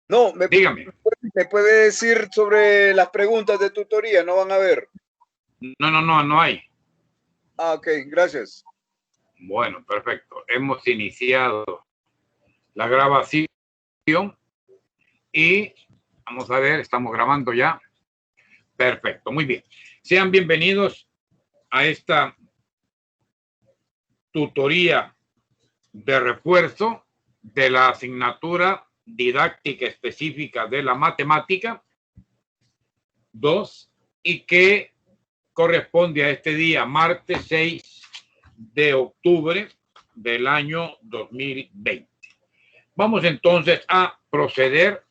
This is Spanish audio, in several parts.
No, Dígame. ¿me puede decir sobre las preguntas de tutoría? ¿No van a ver? No hay. Ah, ok, gracias. Bueno, perfecto. Hemos iniciado la grabación y vamos a ver, estamos grabando ya. Perfecto, muy bien. Sean bienvenidos a esta tutoría de refuerzo de la asignatura didáctica específica de la matemática 2 y que corresponde a este día, martes 6 de octubre del año 2020. Vamos entonces a proceder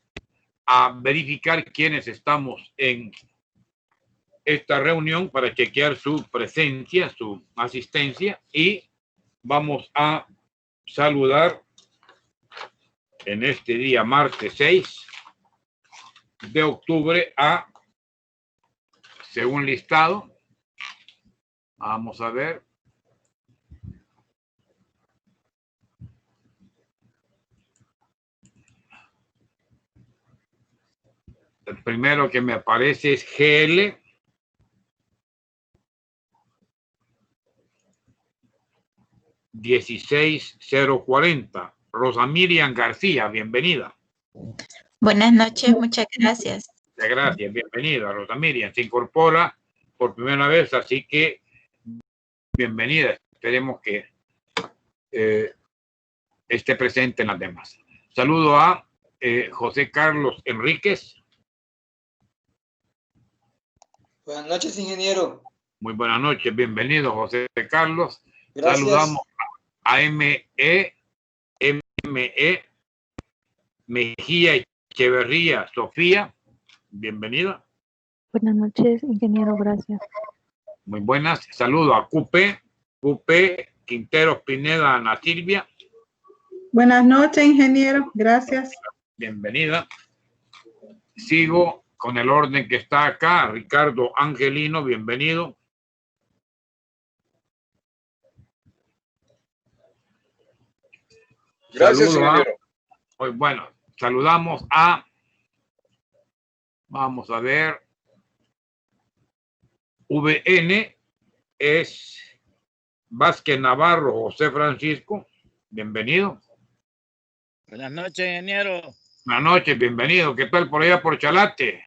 a verificar quiénes estamos en esta reunión para chequear su presencia, su asistencia, y vamos a saludar en este día, martes 6 de octubre, a, según listado, vamos a ver, el primero que me aparece es GL 16040. Rosa Miriam García, bienvenida. Buenas noches, muchas gracias. Muchas gracias, bienvenida. Rosa Miriam se incorpora por primera vez, así que bienvenida. Esperemos que esté presente en las demás. Saludo a José Carlos Enríquez. Buenas noches, ingeniero. Muy buenas noches, bienvenido, José Carlos. Gracias. Saludamos a M.E. Mejía Echeverría Sofía, bienvenida. Buenas noches, ingeniero, gracias. Muy buenas. Saludo a QP Quinteros Pineda Ana Silvia. Buenas noches, ingeniero, gracias. Bienvenida. Sigo con el orden que está acá. Ricardo Angelino, bienvenido. Gracias, ingeniero. Bueno, saludamos a, vamos a ver, VN es Vázquez Navarro José Francisco, bienvenido. Buenas noches, ingeniero. Buenas noches, bienvenido. ¿Qué tal por allá por Chalate?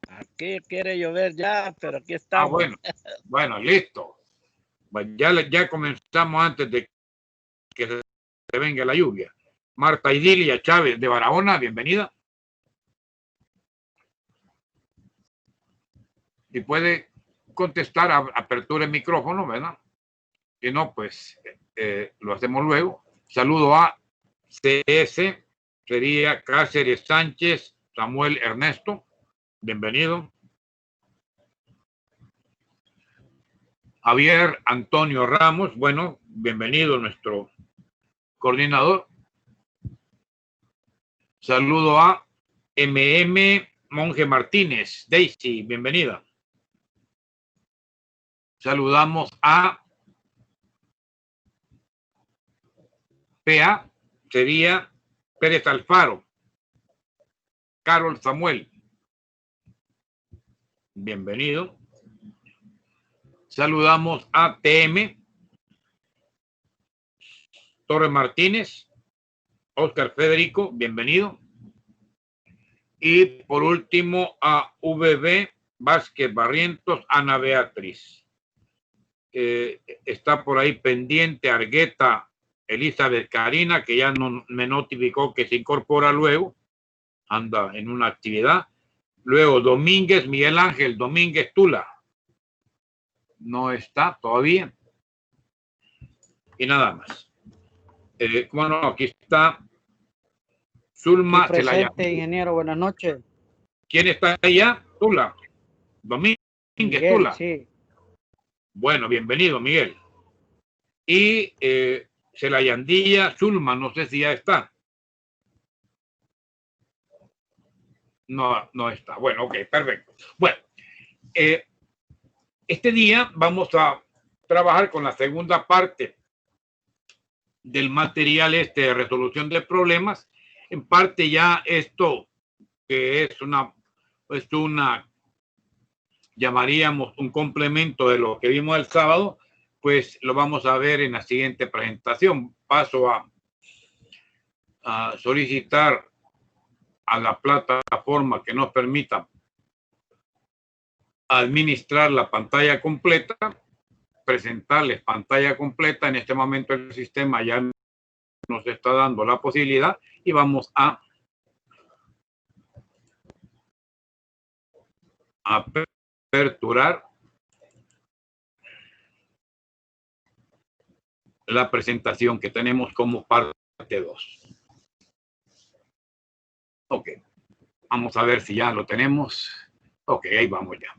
Aquí quiere llover ya, pero aquí estamos. Bueno, listo. Bueno, ya comenzamos antes de que se venga la lluvia. Marta Idilia Chávez de Barahona, bienvenida. Y puede contestar, apertura el micrófono, ¿verdad? Si no, pues lo hacemos luego. Saludo a CS, sería Cáceres Sánchez Samuel Ernesto, bienvenido. Javier Antonio Ramos, bueno, bienvenido nuestro coordinador. Saludo a MM Monje Martínez, Daisy, bienvenida. Saludamos a PA, sería Pérez Alfaro. Carol Samuel, bienvenido. Saludamos a TM, Torres Martínez, Oscar Federico, bienvenido. Y por último a VB Vázquez Barrientos, Ana Beatriz. Está por ahí pendiente Argueta Elizabeth Karina, que ya no, me notificó que se incorpora luego, anda en una actividad. Luego Domínguez Miguel Ángel Domínguez Tula, no está todavía. Y nada más. Bueno, aquí está Zulma presente, ingeniero, buenas noches. ¿Quién está allá? Tula. Domínguez Miguel, Tula. sí. Bueno, bienvenido, Miguel. Y Celayandía Zulma, no sé si ya está. No está. Bueno, ok, perfecto. Bueno, este día vamos a trabajar con la segunda parte del material de resolución de problemas. En parte ya esto que es una llamaríamos un complemento de lo que vimos el sábado, pues lo vamos a ver en la siguiente presentación. Paso a solicitar a la plataforma que nos permita administrar la pantalla completa, presentarles pantalla completa. En este momento el sistema ya nos está dando la posibilidad y vamos a aperturar la presentación que tenemos como parte 2. Ok, vamos a ver si ya lo tenemos. Ok, ahí vamos ya.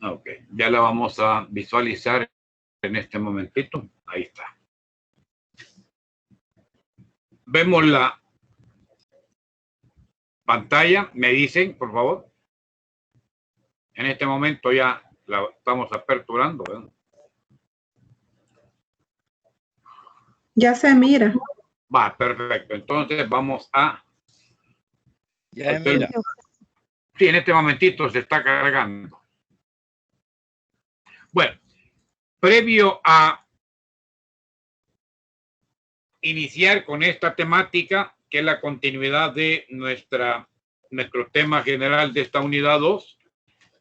Ok, ya la vamos a visualizar en este momentito. Ahí está. Vemos la pantalla. Me dicen, por favor. En este momento ya la estamos aperturando, ¿verdad? Ya se mira. Va, perfecto. Entonces vamos a... Ya mira. Sí, en este momentito se está cargando. Bueno, previo a iniciar con esta temática, que es la continuidad de nuestro tema general de esta unidad 2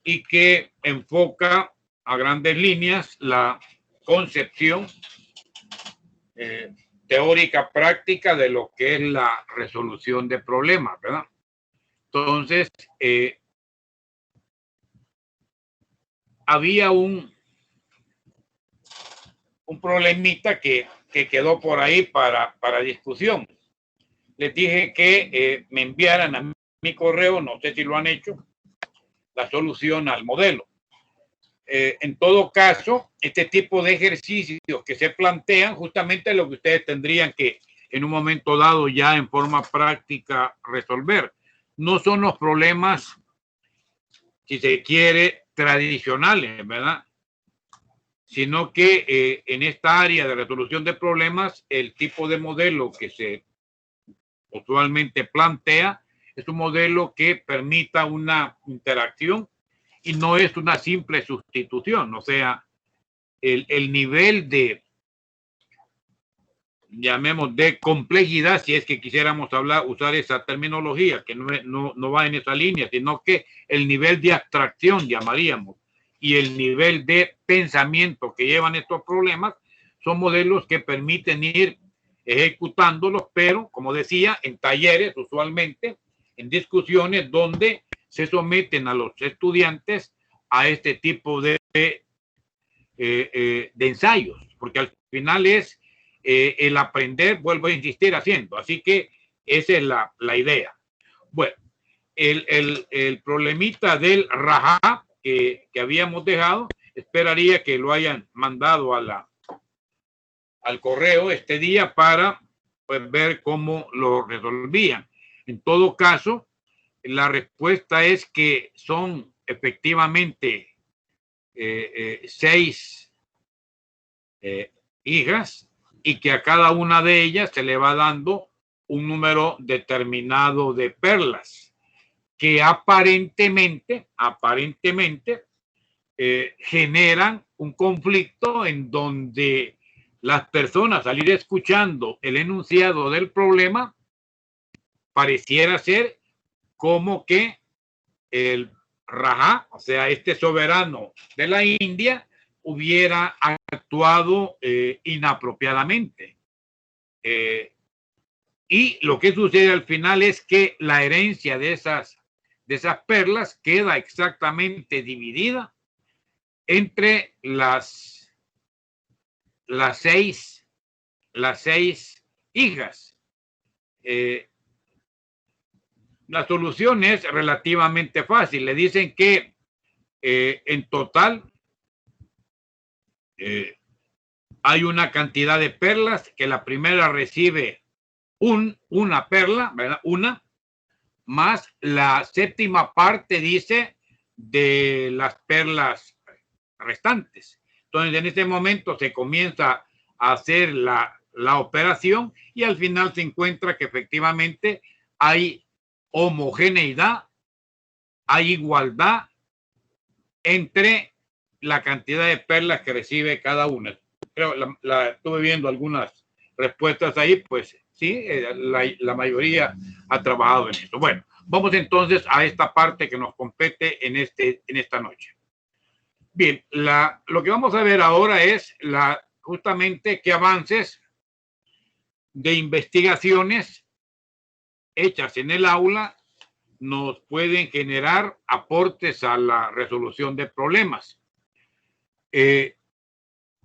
y que enfoca a grandes líneas la concepción teórica práctica de lo que es la resolución de problemas, ¿verdad? Entonces, había un problemita que quedó por ahí para discusión. Les dije que me enviaran a mi correo, no sé si lo han hecho, la solución al modelo. En todo caso, este tipo de ejercicios que se plantean, justamente lo que ustedes tendrían que en un momento dado ya en forma práctica resolver. No son los problemas, si se quiere, tradicionales, ¿verdad? Sino que en esta área de resolución de problemas, el tipo de modelo que se usualmente plantea es un modelo que permita una interacción y no es una simple sustitución. O sea, el nivel de, llamemos, de complejidad, si es que quisiéramos usar esa terminología, que no va en esa línea, sino que el nivel de abstracción, llamaríamos, y el nivel de pensamiento que llevan estos problemas, son modelos que permiten ir ejecutándolos, pero, como decía, en talleres, usualmente, en discusiones donde se someten a los estudiantes a este tipo de ensayos, porque al final es el aprender, vuelvo a insistir, haciendo. Así que esa es la idea. Bueno, el problemita del rajá que habíamos dejado, esperaría que lo hayan mandado al correo este día para pues, ver cómo lo resolvían. En todo caso, la respuesta es que son efectivamente 6 hijas y que a cada una de ellas se le va dando un número determinado de perlas que aparentemente generan un conflicto en donde las personas al ir escuchando el enunciado del problema pareciera ser como que el Rajá, o sea, este soberano de la India, hubiera actuado inapropiadamente. Y lo que sucede al final es que la herencia de esas perlas queda exactamente dividida entre las 6 hijas. La solución es relativamente fácil. Le dicen que en total hay una cantidad de perlas que la primera recibe una perla, ¿verdad? Una, más la séptima parte, dice, de las perlas restantes. Entonces, en este momento se comienza a hacer la operación y al final se encuentra que efectivamente hay homogeneidad, hay igualdad entre la cantidad de perlas que recibe cada una. Creo, estuve viendo algunas respuestas ahí, pues sí, la mayoría ha trabajado en eso. Bueno, vamos entonces a esta parte que nos compete en esta noche. Bien, lo que vamos a ver ahora es justamente qué avances de investigaciones hechas en el aula nos pueden generar aportes a la resolución de problemas.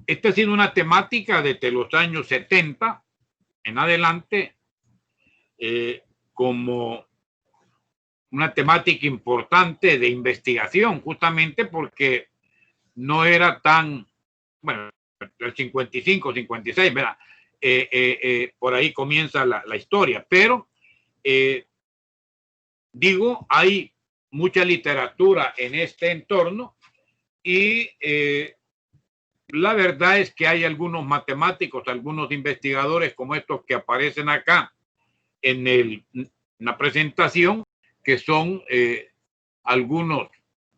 Esta ha sido una temática desde los años 70 en adelante, como una temática importante de investigación, justamente porque no era tan, bueno, el 55, 56, ¿verdad? Por ahí comienza la historia, pero digo, hay mucha literatura en este entorno y la verdad es que hay algunos matemáticos, algunos investigadores como estos que aparecen acá en la presentación, que son algunos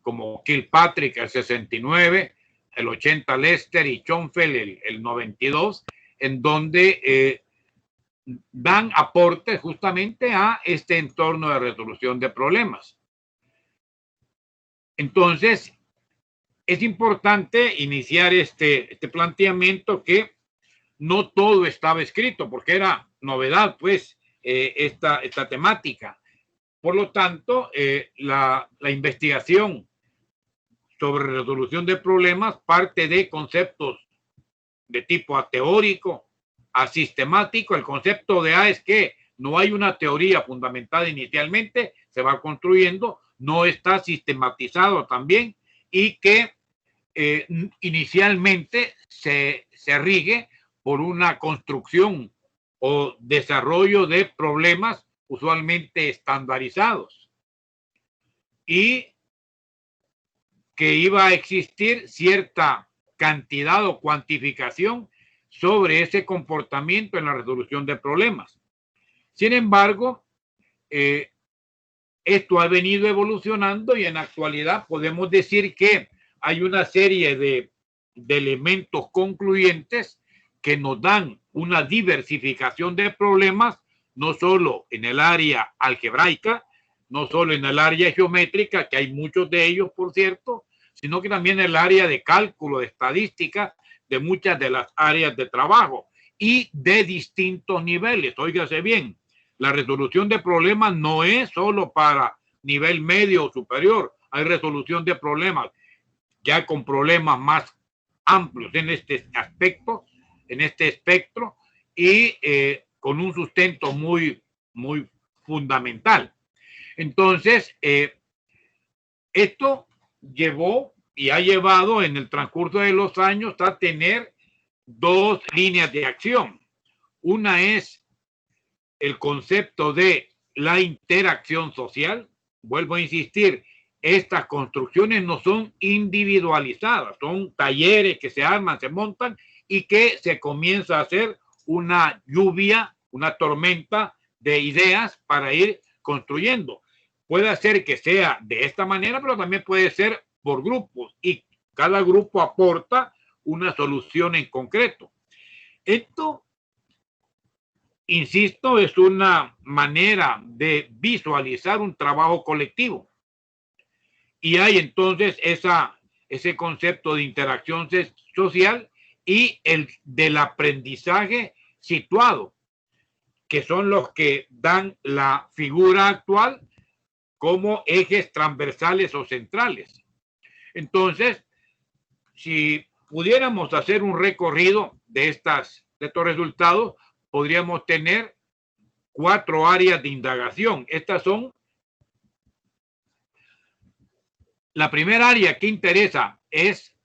como Kilpatrick, el 69, el 80 Lester y Schoenfeld, el 92, en donde dan aportes justamente a este entorno de resolución de problemas. Entonces, es importante iniciar este planteamiento que no todo estaba escrito, porque era novedad, pues, esta temática. Por lo tanto, la investigación sobre resolución de problemas parte de conceptos de tipo teórico, a sistemático. El concepto de A es que no hay una teoría fundamentada inicialmente, se va construyendo, no está sistematizado también y que inicialmente se rige por una construcción o desarrollo de problemas usualmente estandarizados y que iba a existir cierta cantidad o cuantificación sobre ese comportamiento en la resolución de problemas. Sin embargo, esto ha venido evolucionando y en la actualidad podemos decir que hay una serie de elementos concluyentes que nos dan una diversificación de problemas, no solo en el área algebraica, no solo en el área geométrica, que hay muchos de ellos, por cierto, sino que también en el área de cálculo, de estadística, de muchas de las áreas de trabajo y de distintos niveles. Óigase bien, la resolución de problemas no es solo para nivel medio o superior, hay resolución de problemas ya con problemas más amplios en este aspecto, en este espectro, y con un sustento muy, muy fundamental. Entonces, esto llevó y ha llevado en el transcurso de los años a tener dos líneas de acción. Una es el concepto de la interacción social. Vuelvo a insistir, estas construcciones no son individualizadas, son talleres que se arman, se montan y que se comienza a hacer una lluvia, una tormenta de ideas para ir construyendo. Puede ser que sea de esta manera, pero también puede ser por grupos y cada grupo aporta una solución en concreto. Esto, insisto, es una manera de visualizar un trabajo colectivo. Y hay entonces ese concepto de interacción social y el del aprendizaje situado, que son los que dan la figura actual como ejes transversales o centrales. Entonces, si pudiéramos hacer un recorrido de estos resultados, podríamos tener 4 áreas de indagación. Estas son. La primera área que interesa es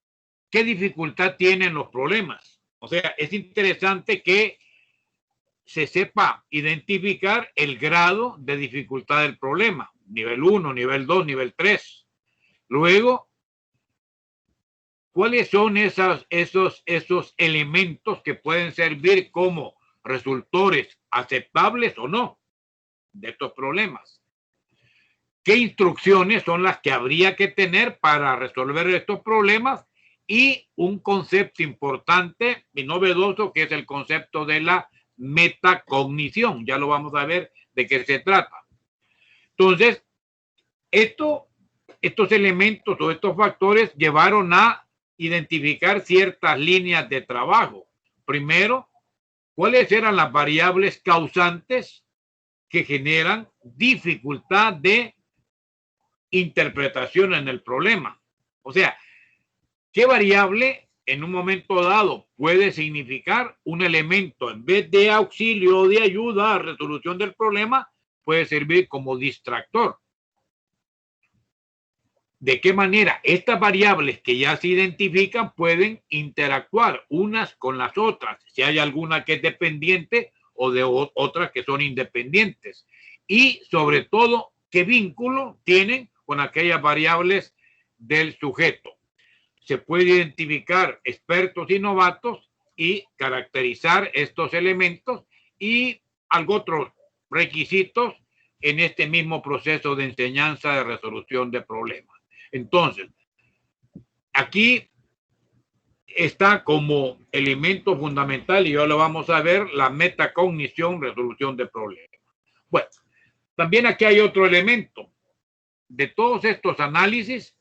qué dificultad tienen los problemas. O sea, es interesante que se sepa identificar el grado de dificultad del problema. Nivel 1, nivel 2, nivel 3. Luego, ¿cuáles son esos elementos que pueden servir como resultores aceptables o no de estos problemas? ¿Qué instrucciones son las que habría que tener para resolver estos problemas? Y un concepto importante y novedoso que es el concepto de la metacognición. Ya lo vamos a ver de qué se trata. Entonces, estos elementos o estos factores llevaron a identificar ciertas líneas de trabajo. Primero, ¿cuáles eran las variables causantes que generan dificultad de interpretación en el problema? O sea, ¿qué variable en un momento dado puede significar un elemento en vez de auxilio o de ayuda a resolución del problema? Puede servir como distractor. ¿De qué manera estas variables que ya se identifican pueden interactuar unas con las otras? Si hay alguna que es dependiente o de otras que son independientes. Y sobre todo, ¿qué vínculo tienen con aquellas variables del sujeto? Se puede identificar expertos y novatos y caracterizar estos elementos y otros requisitos en este mismo proceso de enseñanza de resolución de problemas. Entonces, aquí está como elemento fundamental, y ya lo vamos a ver, la metacognición, resolución de problemas. Bueno, también aquí hay otro elemento. De todos estos análisis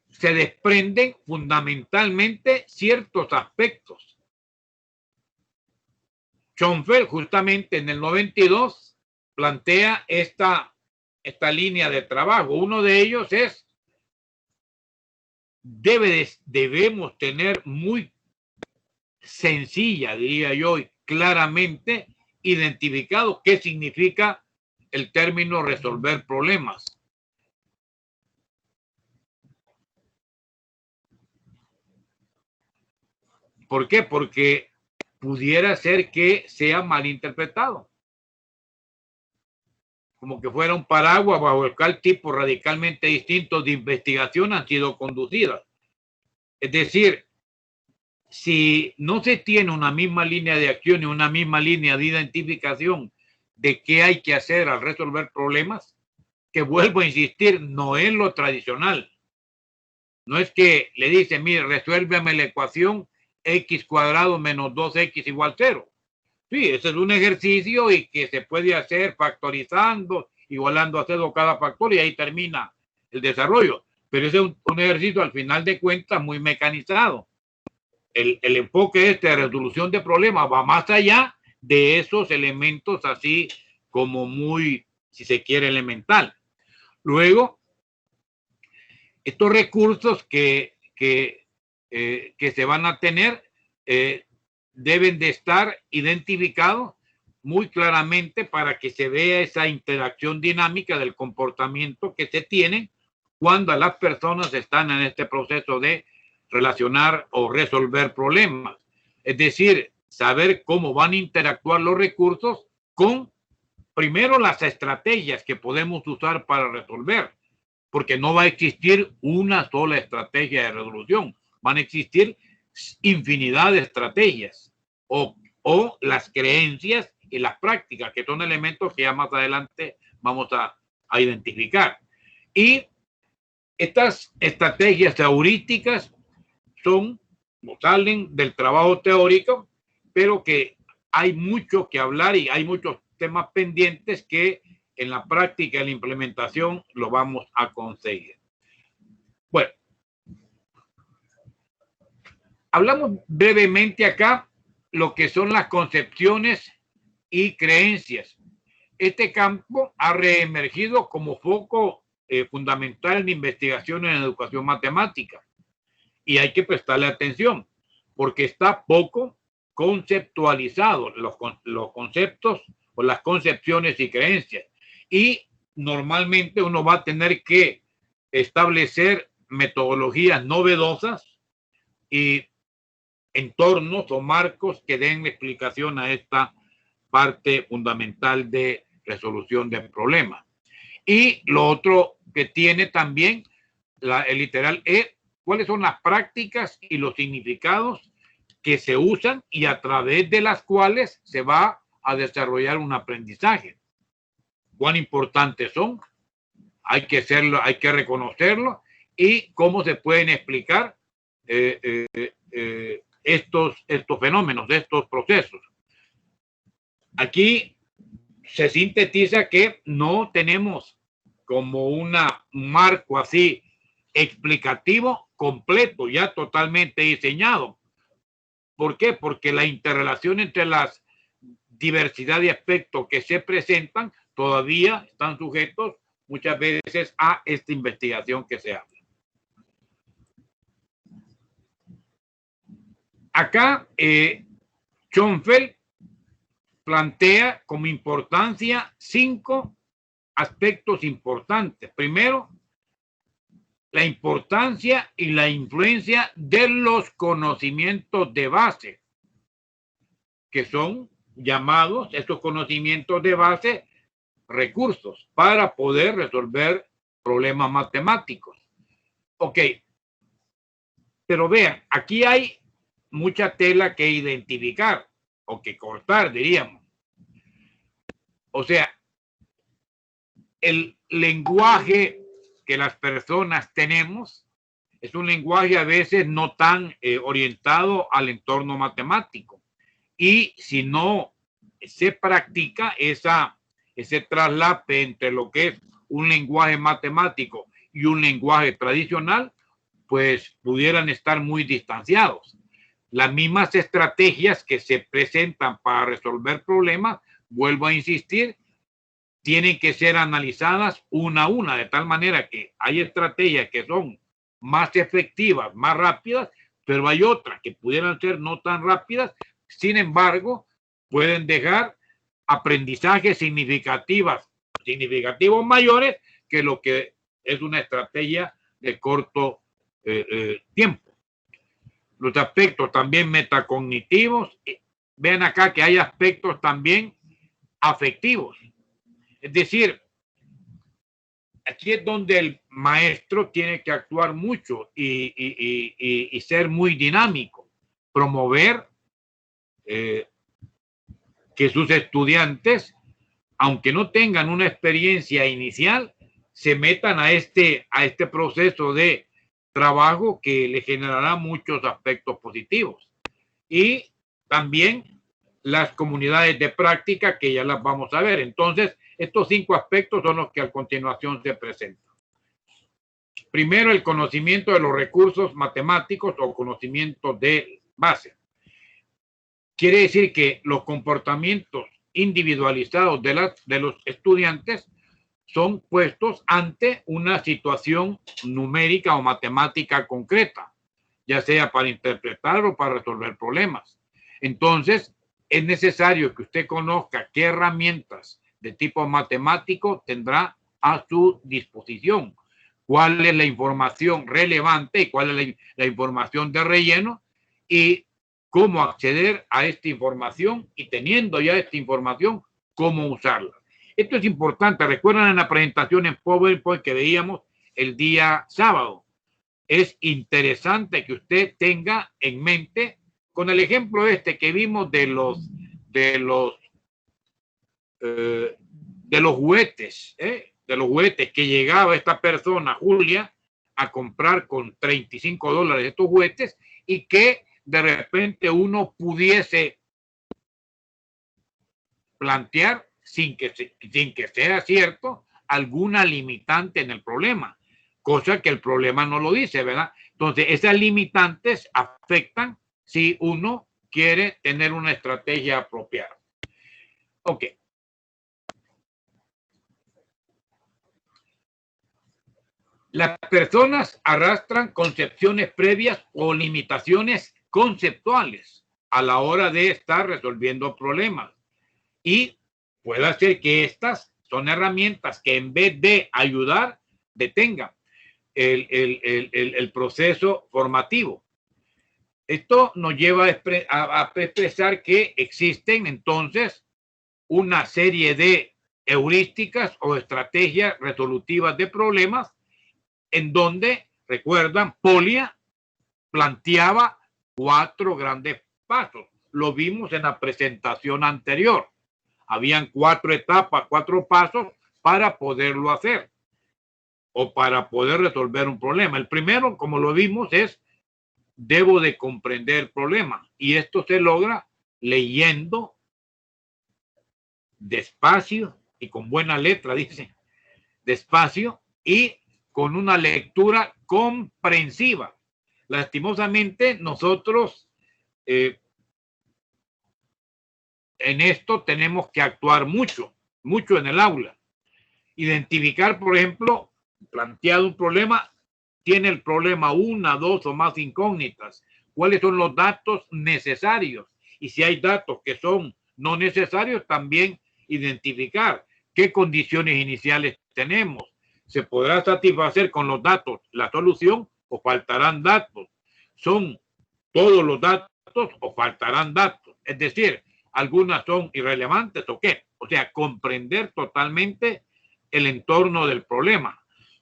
se desprenden fundamentalmente ciertos aspectos. Schoenfeld, justamente en el 92, plantea esta línea de trabajo. Uno de ellos es, debemos tener muy sencilla, diría yo, y claramente identificado qué significa el término resolver problemas. ¿Por qué? Porque pudiera ser que sea malinterpretado. Como que fuera un paraguas bajo el cual tipos radicalmente distintos de investigación han sido conducidas. Es decir, si no se tiene una misma línea de acción y una misma línea de identificación de qué hay que hacer al resolver problemas, que vuelvo a insistir, no es lo tradicional. No es que le dice, mire, resuélveme la ecuación x cuadrado menos 2x igual 0. Sí, ese es un ejercicio y que se puede hacer factorizando, igualando a 0 cada factor y ahí termina el desarrollo. Pero ese es un ejercicio al final de cuentas muy mecanizado. El enfoque de resolución de problemas va más allá de esos elementos así como muy, si se quiere, elemental. Luego, estos recursos que se van a tener deben de estar identificados muy claramente para que se vea esa interacción dinámica del comportamiento que se tiene cuando las personas están en este proceso de relacionar o resolver problemas. Es decir, saber cómo van a interactuar los recursos con, primero, las estrategias que podemos usar para resolver, porque no va a existir una sola estrategia de resolución, van a existir infinidad de estrategias o las creencias y las prácticas, que son elementos que ya más adelante vamos a identificar. Y estas estrategias heurísticas salen del trabajo teórico, pero que hay mucho que hablar y hay muchos temas pendientes que en la práctica, en la implementación, lo vamos a conseguir. Bueno, hablamos brevemente acá lo que son las concepciones y creencias. Este campo ha reemergido como foco fundamental en investigación en educación matemática y hay que prestarle atención porque está poco conceptualizado los conceptos o las concepciones y creencias, y normalmente uno va a tener que establecer metodologías novedosas y entornos o marcos que den explicación a esta parte fundamental de resolución de problemas. Y lo otro que tiene también el literal E, cuáles son las prácticas y los significados que se usan y a través de las cuales se va a desarrollar un aprendizaje. Cuán importantes son, hay que hacerlo, hay que reconocerlo, y cómo se pueden explicar estos fenómenos, estos procesos. Aquí se sintetiza que no tenemos como un marco así explicativo completo, ya totalmente diseñado. ¿Por qué? Porque la interrelación entre las diversidad de aspectos que se presentan todavía están sujetos muchas veces a esta investigación que se habla. Acá Schoenfeld plantea como importancia 5 aspectos importantes. Primero, la importancia y la influencia de los conocimientos de base, que son llamados estos conocimientos de base recursos para poder resolver problemas matemáticos. Ok, pero vean, aquí hay mucha tela que identificar o que cortar, diríamos. O sea, el lenguaje que las personas tenemos es un lenguaje a veces no tan orientado al entorno matemático. Y si no se practica ese traslape entre lo que es un lenguaje matemático y un lenguaje tradicional, pues pudieran estar muy distanciados. Las mismas estrategias que se presentan para resolver problemas, vuelvo a insistir, tienen que ser analizadas una a una, de tal manera que hay estrategias que son más efectivas, más rápidas, pero hay otras que pudieran ser no tan rápidas, sin embargo, pueden dejar aprendizajes significativos mayores que lo que es una estrategia de corto tiempo. Los aspectos también metacognitivos, vean acá que hay aspectos también afectivos. Es decir, aquí es donde el maestro tiene que actuar mucho y ser muy dinámico, promover que sus estudiantes, aunque no tengan una experiencia inicial, se metan a este proceso de trabajo que le generará muchos aspectos positivos. Y también las comunidades de práctica, que ya las vamos a ver. Entonces, estos 5 aspectos son los que a continuación se presentan. Primero, el conocimiento de los recursos matemáticos o conocimientos de base. Quiere decir que los comportamientos individualizados de los estudiantes son puestos ante una situación numérica o matemática concreta, ya sea para interpretar o para resolver problemas. Entonces, es necesario que usted conozca qué herramientas de tipo matemático tendrá a su disposición, cuál es la información relevante y cuál es la información de relleno, y cómo acceder a esta información, y teniendo ya esta información, cómo usarla. Esto es importante. Recuerdan en la presentación en PowerPoint que veíamos el día sábado. Es interesante que usted tenga en mente, con el ejemplo que vimos de los juguetes, de los juguetes que llegaba esta persona, Julia, a comprar con $35 estos juguetes, y que de repente uno pudiese plantear, sin que sea cierto, alguna limitante en el problema, cosa que el problema no lo dice, ¿verdad? Entonces, esas limitantes afectan si uno quiere tener una estrategia apropiada. Ok. Las personas arrastran concepciones previas o limitaciones conceptuales a la hora de estar resolviendo problemas, y puede ser que estas son herramientas que en vez de ayudar, detengan el proceso formativo. Esto nos lleva a expresar que existen entonces una serie de heurísticas o estrategias resolutivas de problemas en donde, recuerdan, Polya planteaba 4 grandes pasos. Lo vimos en la presentación anterior. Habían 4 etapas, 4 pasos para poderlo hacer o para poder resolver un problema. El primero, como lo vimos, es debo de comprender el problema, y esto se logra leyendo despacio y con buena letra, dice, despacio y con una lectura comprensiva. Lastimosamente, nosotros en esto tenemos que actuar mucho en el aula. Identificar, por ejemplo, planteado un problema, tiene el problema 1, 2 o más incógnitas. ¿Cuáles son los datos necesarios? Y si hay datos que son no necesarios, también identificar qué condiciones iniciales tenemos. ¿Se podrá satisfacer con los datos la solución o faltarán datos? ¿Son todos los datos o faltarán datos? Es decir, algunas son irrelevantes o qué. O sea, comprender totalmente el entorno del problema.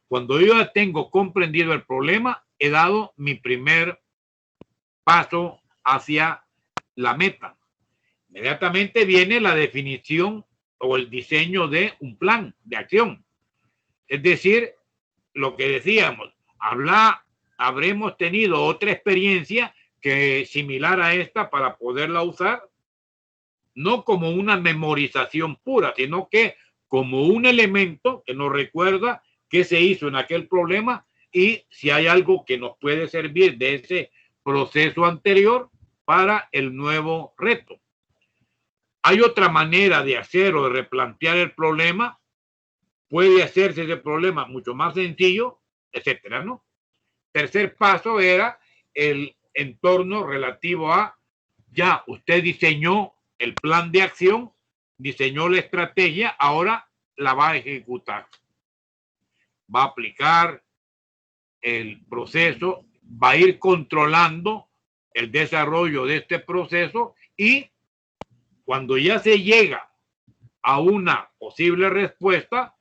Cuando yo ya tengo comprendido el problema, he dado mi primer paso hacia la meta. Inmediatamente viene la definición o el diseño de un plan de acción. Es decir, lo que decíamos, habremos tenido otra experiencia que similar a esta para poderla usar, no como una memorización pura, sino que como un elemento que nos recuerda qué se hizo en aquel problema y si hay algo que nos puede servir de ese proceso anterior para el nuevo reto. Hay otra manera de hacer o de replantear el problema. Puede hacerse ese problema mucho más sencillo, etcétera, ¿no? Tercer paso era el entorno relativo a, ya usted diseñó el plan de acción, diseñó la estrategia, ahora la va a ejecutar. Va a aplicar el proceso, va a ir controlando el desarrollo de este proceso y cuando ya se llega a una posible respuesta,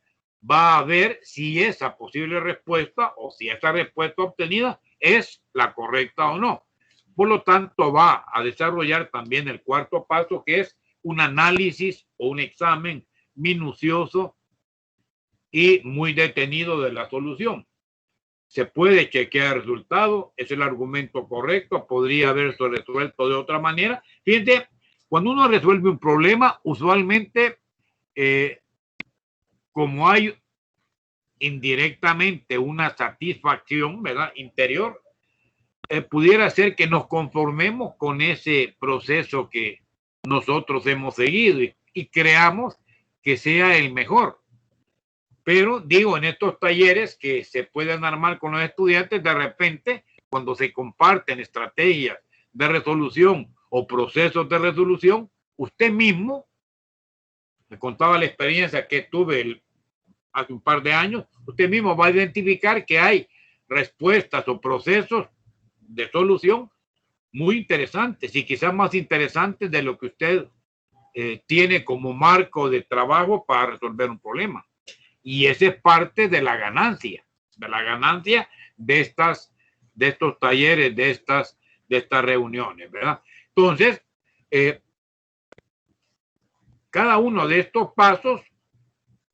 va a ver si esa posible respuesta o si esa respuesta obtenida es la correcta o no. Por lo tanto, va a desarrollar también el cuarto paso, que es un análisis o un examen minucioso y muy detenido de la solución. Se puede chequear el resultado, es el argumento correcto, podría haberse resuelto de otra manera. Fíjense, cuando uno resuelve un problema, usualmente, como hay indirectamente una satisfacción, ¿verdad?, interior, pudiera ser que nos conformemos con ese proceso que nosotros hemos seguido y creamos que sea el mejor. Pero digo, en estos talleres que se pueden armar con los estudiantes, de repente, cuando se comparten estrategias de resolución o procesos de resolución, usted mismo, me contaba la experiencia que tuve hace un par de años, usted mismo va a identificar que hay respuestas o procesos de solución muy interesantes y quizás más interesantes de lo que usted tiene como marco de trabajo para resolver un problema. Y esa es parte de la ganancia de estos talleres, de estas reuniones, ¿verdad? Entonces, cada uno de estos pasos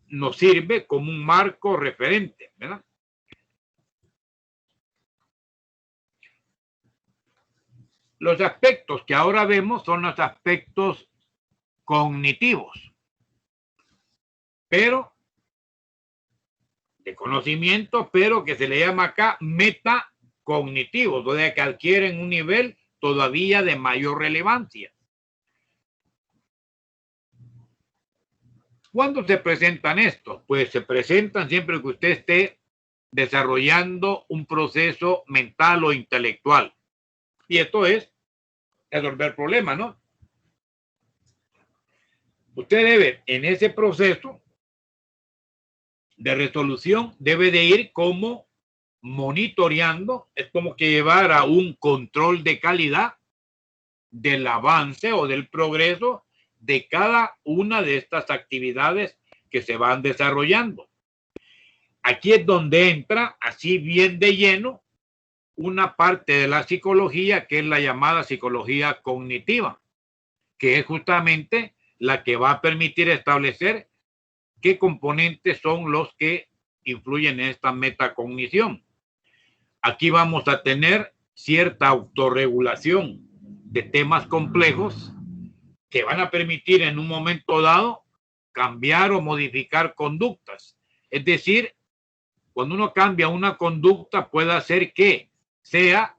nos sirve como un marco referente, ¿verdad? Los aspectos que ahora vemos son los aspectos cognitivos, pero de conocimiento, pero que se le llama acá metacognitivos, o sea que adquieren un nivel todavía de mayor relevancia. ¿Cuándo se presentan estos? Pues se presentan siempre que usted esté desarrollando un proceso mental o intelectual. Y esto es resolver problemas, ¿no? Usted debe, en ese proceso de resolución, debe de ir como monitoreando, es como que llevar a un control de calidad del avance o del progreso de cada una de estas actividades que se van desarrollando. Aquí es donde entra así bien de lleno una parte de la psicología que es la llamada psicología cognitiva, que es justamente la que va a permitir establecer qué componentes son los que influyen en esta metacognición. Aquí vamos a tener cierta autorregulación de temas complejos que van a permitir en un momento dado cambiar o modificar conductas. Es decir, cuando uno cambia una conducta puede hacer que sea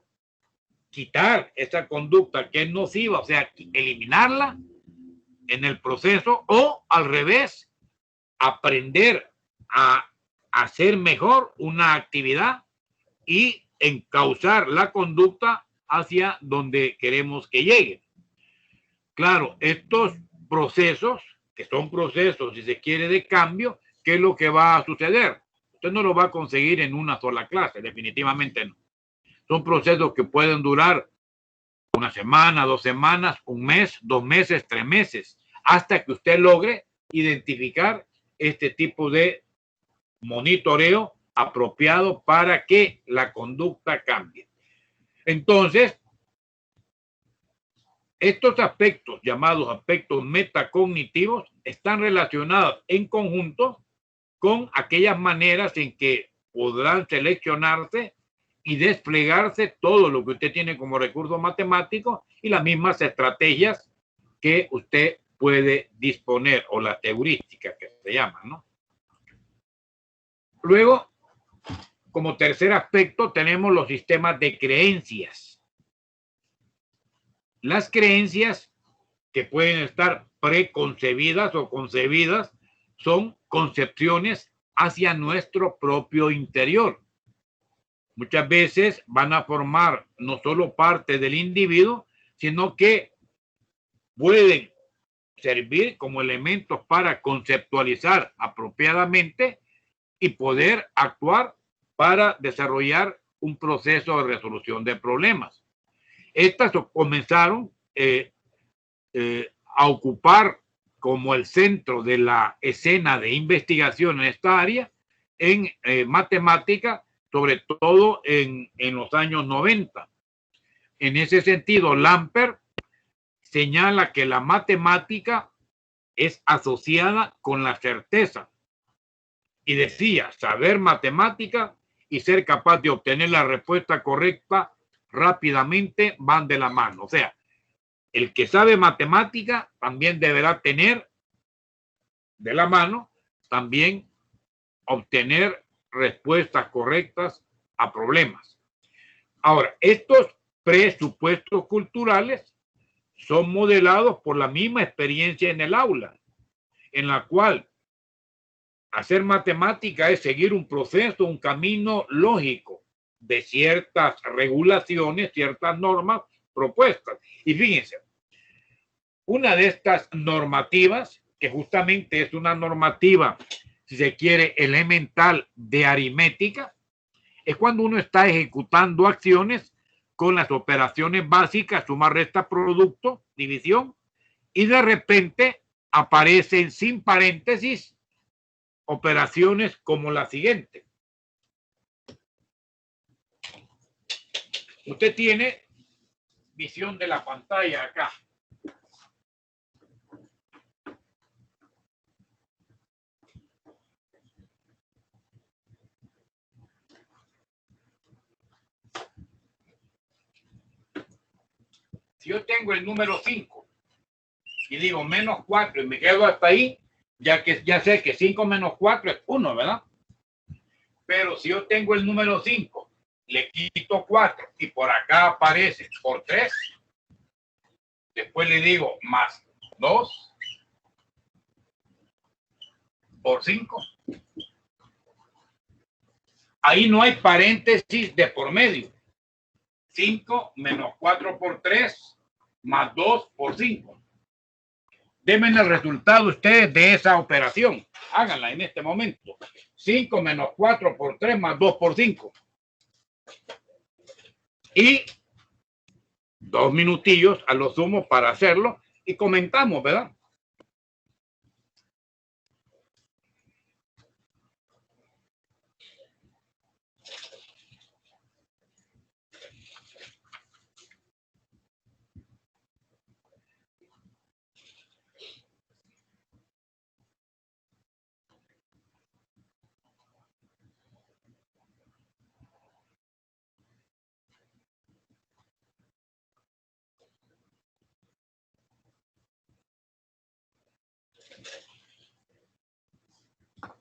quitar esa conducta que es nociva, o sea, eliminarla en el proceso, o al revés, aprender a hacer mejor una actividad y encauzar la conducta hacia donde queremos que llegue. Claro, estos procesos, que son procesos, si se quiere, de cambio, ¿qué es lo que va a suceder? Usted no lo va a conseguir en una sola clase, definitivamente no. Son procesos que pueden durar una semana, 2 semanas, 1 mes, 2 meses, 3 meses, hasta que usted logre identificar este tipo de monitoreo apropiado para que la conducta cambie. Entonces, estos aspectos llamados aspectos metacognitivos están relacionados en conjunto con aquellas maneras en que podrán seleccionarse y desplegarse todo lo que usted tiene como recursos matemáticos y las mismas estrategias que usted puede disponer, o las heurísticas que se llaman, ¿no? Luego, como tercer aspecto, tenemos los sistemas de creencias. Las creencias, que pueden estar preconcebidas o concebidas, son concepciones hacia nuestro propio interior. Muchas veces van a formar no solo parte del individuo, sino que pueden servir como elementos para conceptualizar apropiadamente y poder actuar para desarrollar un proceso de resolución de problemas. Estas comenzaron a ocupar como el centro de la escena de investigación en esta área en matemática, sobre todo en los años 90. En ese sentido, Lampert señala que la matemática es asociada con la certeza. Y decía, saber matemática y ser capaz de obtener la respuesta correcta rápidamente van de la mano. O sea, el que sabe matemática también deberá tener de la mano también obtener respuestas correctas a problemas. Ahora, estos presupuestos culturales son modelados por la misma experiencia en el aula, en la cual hacer matemática es seguir un proceso, un camino lógico de ciertas regulaciones, ciertas normas propuestas. Y fíjense, una de estas normativas, que justamente es una normativa, si se quiere, elemental de aritmética, es cuando uno está ejecutando acciones con las operaciones básicas, suma, resta, producto, división, y de repente aparecen sin paréntesis operaciones como la siguiente. Usted tiene visión de la pantalla acá. Si yo tengo el número 5 y digo menos 4 y me quedo hasta ahí, ya sé que 5 menos 4 es 1, ¿verdad? Pero si yo tengo el número 5, le quito 4 y por acá aparece por 3, después le digo más 2 por 5. Ahí no hay paréntesis de por medio. 5 menos 4 por 3 más 2 por 5. Denme el resultado ustedes de esa operación. Háganla en este momento. 5 menos 4 por 3 más 2 por 5. Y 2 minutillos a lo sumo para hacerlo y comentamos, ¿verdad?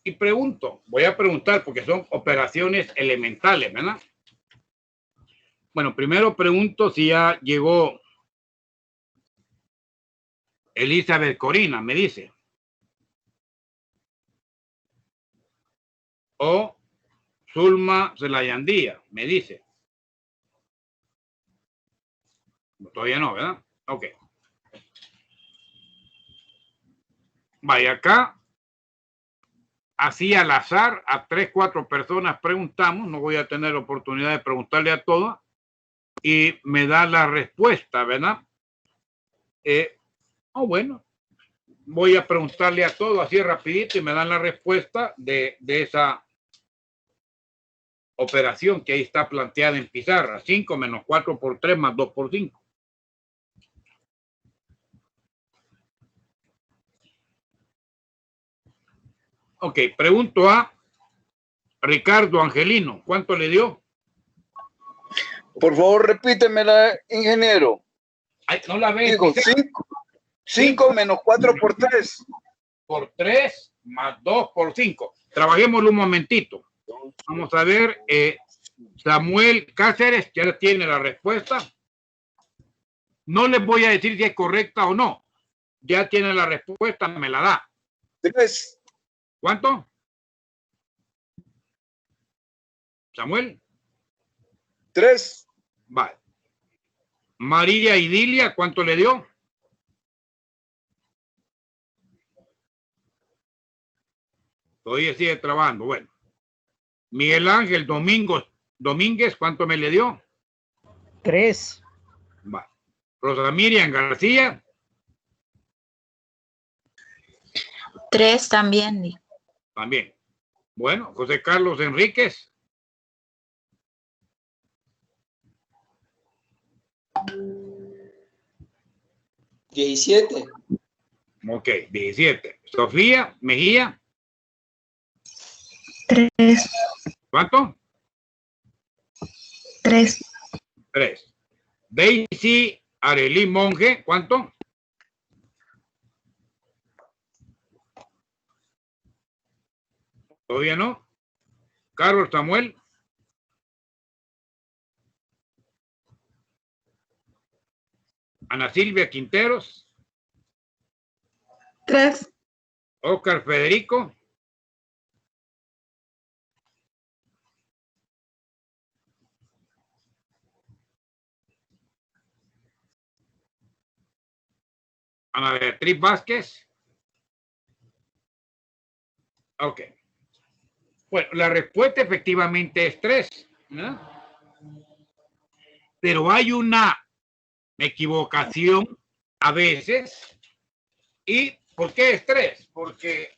Y pregunto, voy a preguntar porque son operaciones elementales, ¿verdad? Bueno, primero pregunto si ya llegó Elizabeth Corina, me dice. O Zulma Zelayandía, me dice. Todavía no, ¿verdad? Ok. Vaya acá. Así al azar, a 3, 4 personas preguntamos, no voy a tener oportunidad de preguntarle a todas, y me da la respuesta, ¿verdad? Bueno, voy a preguntarle a todos así rapidito y me dan la respuesta de esa operación que ahí está planteada en pizarra, 5 menos 4 por 3 más 2 por 5. Ok, pregunto a Ricardo Angelino, ¿cuánto le dio? Por favor, repítemela, ingeniero. Ay, no la ve. Digo, 5 menos 4 por 3. Por 3 más 2 por 5. Trabajémoslo un momentito. Vamos a ver, Samuel Cáceres ya tiene la respuesta. No les voy a decir si es correcta o no. Ya tiene la respuesta, me la da. 3. ¿Cuánto? Samuel. 3. Vale. María Idilia, ¿cuánto le dio? Todavía sigue trabajando. Bueno. Miguel Ángel Domínguez, ¿cuánto me le dio? 3. Vale. Rosa Miriam García. 3 también. También. Bueno, José Carlos Enríquez. 17. Ok, 17. Sofía Mejía. 3. ¿Cuánto? 3. 3. Daisy Arelí Monge, ¿cuánto? Todavía no. Carlos Samuel. Ana Silvia Quinteros. 3. Oscar Federico. Ana Beatriz Vázquez. Ok. Bueno, la respuesta efectivamente es 3, ¿no? Pero hay una equivocación a veces. ¿Y por qué es 3? Porque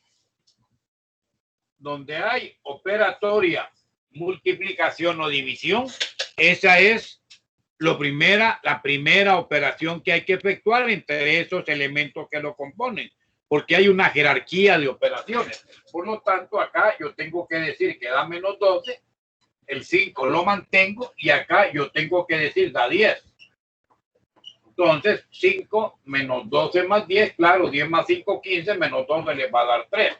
donde hay operatoria, multiplicación o división, esa es la primera operación que hay que efectuar entre esos elementos que lo componen, porque hay una jerarquía de operaciones. Por lo tanto, acá yo tengo que decir que da menos 12, el 5 lo mantengo y acá yo tengo que decir da 10. Entonces, 5 menos 12 más 10, claro, 10 más 5, 15, menos 12 les va a dar 3.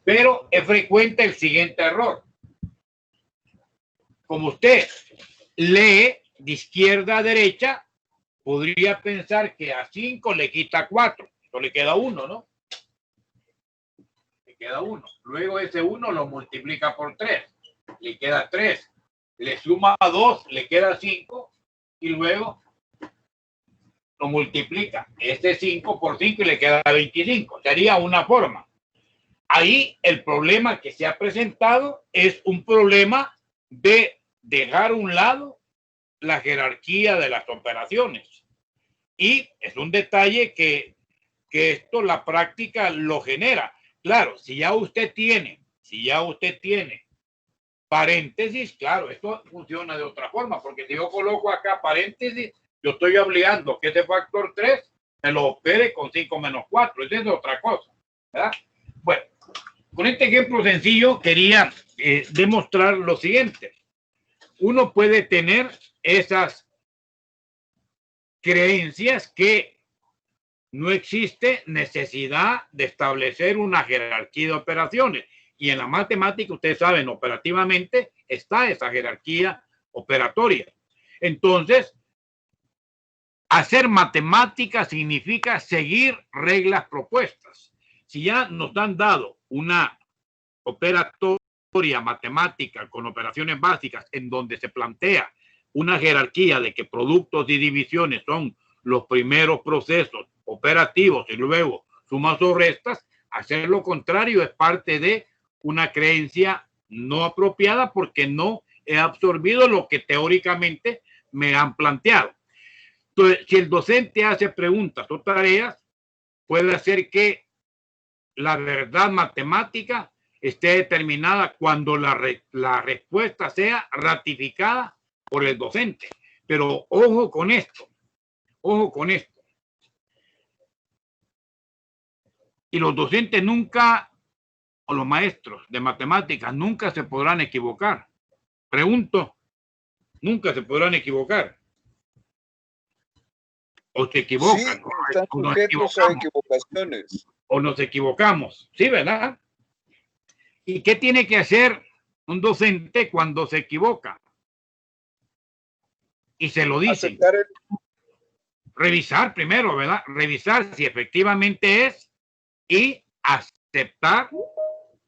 Pero es frecuente el siguiente error. Como usted lee de izquierda a derecha, podría pensar que a 5 le quita 4. Esto le queda 1, ¿no? Le queda 1. Luego ese 1 lo multiplica por 3. Le queda 3. Le suma 2, le queda 5. Y luego lo multiplica este 5 por 5 y le queda 25. Sería una forma. Ahí el problema que se ha presentado es un problema de dejar a un lado la jerarquía de las operaciones. Y es un detalle que esto, la práctica lo genera. Claro, si ya usted tiene paréntesis, claro, esto funciona de otra forma, porque si yo coloco acá paréntesis, yo estoy obligando que ese factor 3 me lo opere con 5 menos 4. Eso es otra cosa, ¿verdad? Bueno, con este ejemplo sencillo quería demostrar lo siguiente. Uno puede tener esas creencias que no existe necesidad de establecer una jerarquía de operaciones. Y en la matemática, ustedes saben, operativamente está esa jerarquía operatoria. Entonces, hacer matemática significa seguir reglas propuestas. Si ya nos han dado una operatoria matemática con operaciones básicas en donde se plantea una jerarquía de que productos y divisiones son los primeros procesos operativos y luego sumas o restas, hacer lo contrario es parte de una creencia no apropiada porque no he absorbido lo que teóricamente me han planteado. Entonces, si el docente hace preguntas o tareas, puede hacer que la verdad matemática esté determinada cuando la respuesta sea ratificada por el docente. Pero ojo con esto, ojo con esto. Y los docentes nunca, o los maestros de matemáticas, nunca se podrán equivocar. Pregunto, nunca se podrán equivocar. O se equivocan. Sí, están sujetos a equivocaciones. O nos equivocamos. Sí, ¿verdad? ¿Y qué tiene que hacer un docente cuando se equivoca? Y se lo dicen. Revisar primero, ¿verdad? Revisar si efectivamente es y aceptar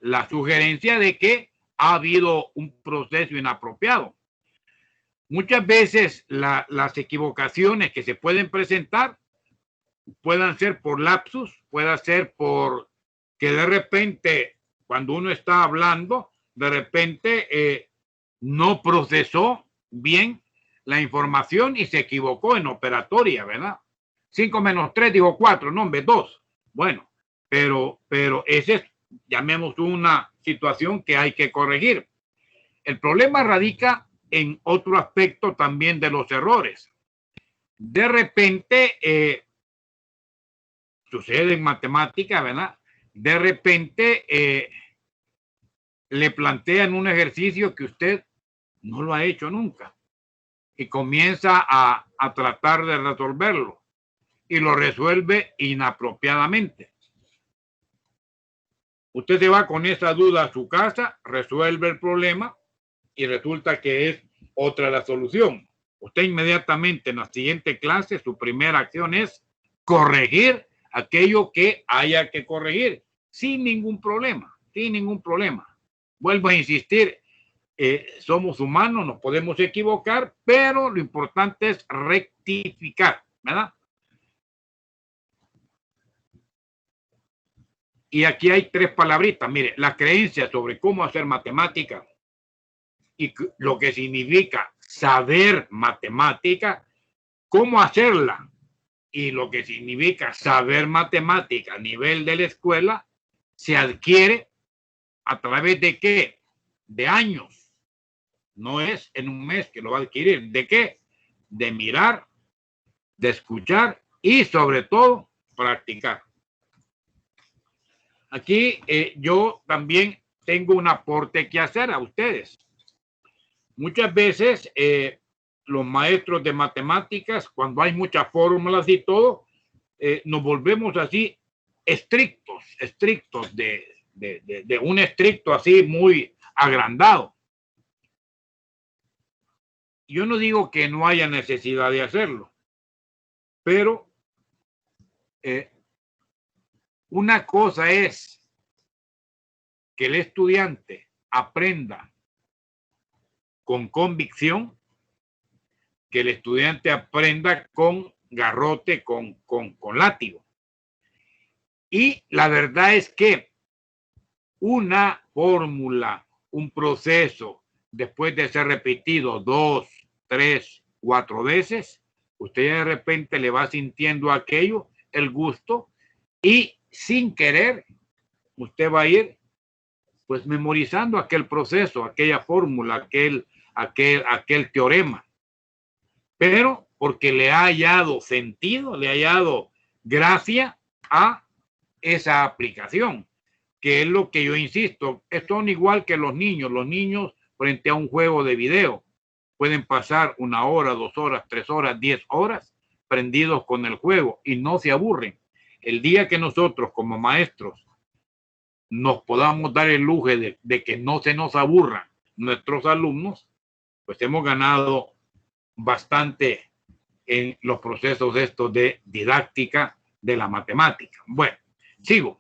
la sugerencia de que ha habido un proceso inapropiado. Muchas veces las equivocaciones que se pueden presentar puedan ser por lapsus, pueda ser por que de repente cuando uno está hablando, de repente no procesó bien la información y se equivocó en operatoria, ¿verdad? 5 menos 3 dijo 4, no, hombre, 2. Bueno, pero ese es, llamemos una situación que hay que corregir. El problema radica en otro aspecto también de los errores. De repente, sucede en matemática, ¿verdad? De repente le plantean un ejercicio que usted no lo ha hecho nunca y comienza a tratar de resolverlo y lo resuelve inapropiadamente. Usted se va con esa duda a su casa, resuelve el problema y resulta que es otra la solución. Usted inmediatamente en la siguiente clase, su primera acción es corregir aquello que haya que corregir, sin ningún problema, sin ningún problema. Vuelvo a insistir, somos humanos, nos podemos equivocar, pero lo importante es rectificar, ¿verdad? Y aquí hay 3 palabritas. Mire, la creencia sobre cómo hacer matemática y lo que significa saber matemática, cómo hacerla y lo que significa saber matemática a nivel de la escuela, se adquiere a través de ¿qué? De años. No es en un mes que lo va a adquirir. ¿De qué? De mirar, de escuchar y sobre todo practicar. Aquí yo también tengo un aporte que hacer a ustedes. Muchas veces los maestros de matemáticas, cuando hay muchas fórmulas y todo, nos volvemos así estrictos de un estricto así muy agrandado. Yo no digo que no haya necesidad de hacerlo, pero una cosa es que el estudiante aprenda con convicción, que el estudiante aprenda con garrote, con látigo. Y la verdad es que una fórmula, un proceso después de ser repetido 2, 3, 4 veces, usted de repente le va sintiendo aquello, el gusto, y sin querer, usted va a ir pues memorizando aquel proceso, aquella fórmula, aquel teorema. Pero porque le ha hallado sentido, le ha hallado gracia a esa aplicación, que es lo que yo insisto, son igual que los niños. Los niños frente a un juego de video pueden pasar 1 hora, 2 horas, 3 horas, 10 horas prendidos con el juego y no se aburren. El día que nosotros como maestros nos podamos dar el lujo de que no se nos aburran nuestros alumnos, pues hemos ganado bastante en los procesos estos de didáctica de la matemática. Bueno, sigo.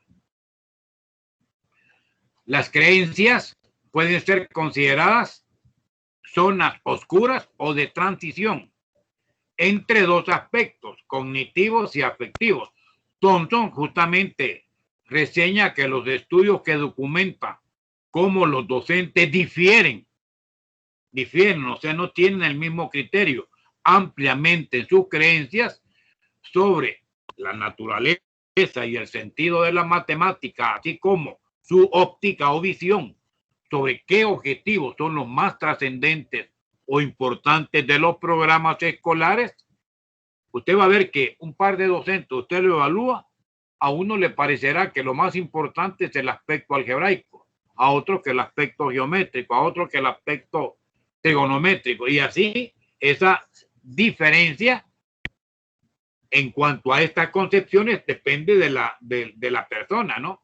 Las creencias pueden ser consideradas zonas oscuras o de transición entre dos aspectos, cognitivos y afectivos. Thompson justamente reseña que los estudios que documentan cómo los docentes difieren, o sea, no tienen el mismo criterio ampliamente en sus creencias sobre la naturaleza y el sentido de la matemática, así como su óptica o visión sobre qué objetivos son los más trascendentes o importantes de los programas escolares. Usted va a ver que un par de docentes, usted lo evalúa, a uno le parecerá que lo más importante es el aspecto algebraico, a otro que el aspecto geométrico, a otro que el aspecto trigonométrico, y así esa diferencia en cuanto a estas concepciones depende de la persona, ¿no?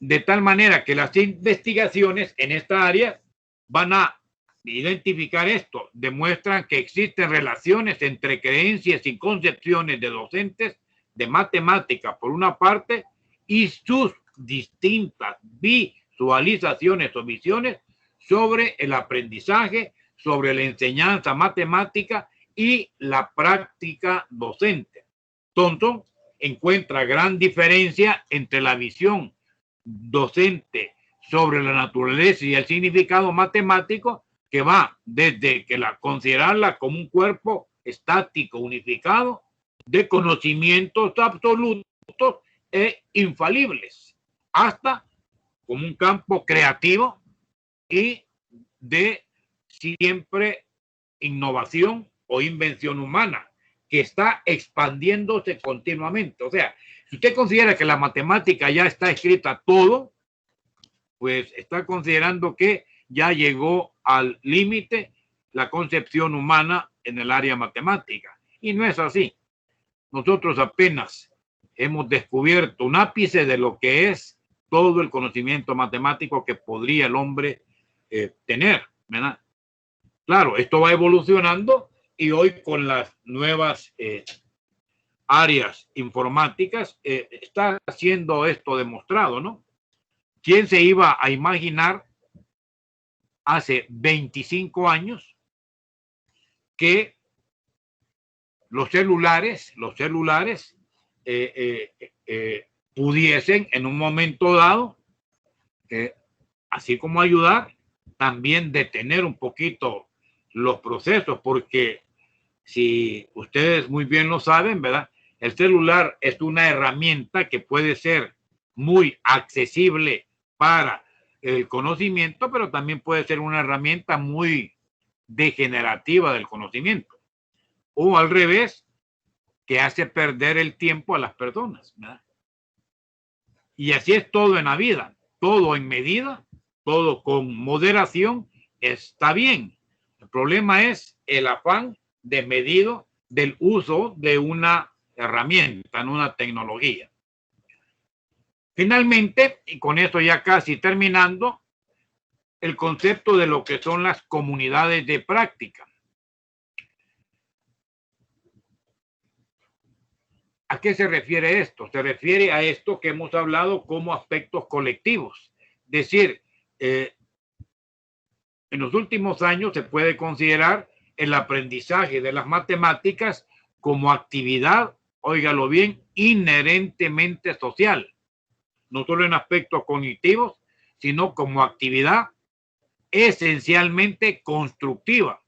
De tal manera que las investigaciones en esta área van a identificar esto, demuestran que existen relaciones entre creencias y concepciones de docentes de matemática por una parte y sus distintas visualizaciones o visiones sobre el aprendizaje, sobre la enseñanza matemática y la práctica docente. Thompson encuentra gran diferencia entre la visión docente sobre la naturaleza y el significado matemático, que va desde que considerarla como un cuerpo estático unificado de conocimientos absolutos e infalibles, hasta como un campo creativo y de siempre innovación o invención humana que está expandiéndose continuamente. O sea, si usted considera que la matemática ya está escrita todo, pues está considerando que ya llegó al límite la concepción humana en el área matemática. Y no es así. Nosotros apenas hemos descubierto un ápice de lo que es todo el conocimiento matemático que podría el hombre tener, ¿verdad? Claro, esto va evolucionando y hoy con las nuevas áreas informáticas está siendo esto demostrado, ¿no? ¿Quién se iba a imaginar hace 25 años que los celulares pudiesen en un momento dado, así como ayudar, también detener un poquito los procesos? Porque si ustedes muy bien lo saben, ¿verdad? El celular es una herramienta que puede ser muy accesible para el conocimiento, pero también puede ser una herramienta muy degenerativa del conocimiento. O al revés, que hace perder el tiempo a las personas, ¿verdad? Y así es todo en la vida, todo en medida, todo con moderación está bien. El problema es el afán desmedido del uso de una herramienta, en una tecnología. Finalmente, y con esto ya casi terminando, el concepto de lo que son las comunidades de práctica. ¿A qué se refiere esto? Se refiere a esto que hemos hablado como aspectos colectivos. Es decir, en los últimos años se puede considerar el aprendizaje de las matemáticas como actividad, óigalo bien, inherentemente social. No solo en aspectos cognitivos, sino como actividad esencialmente constructiva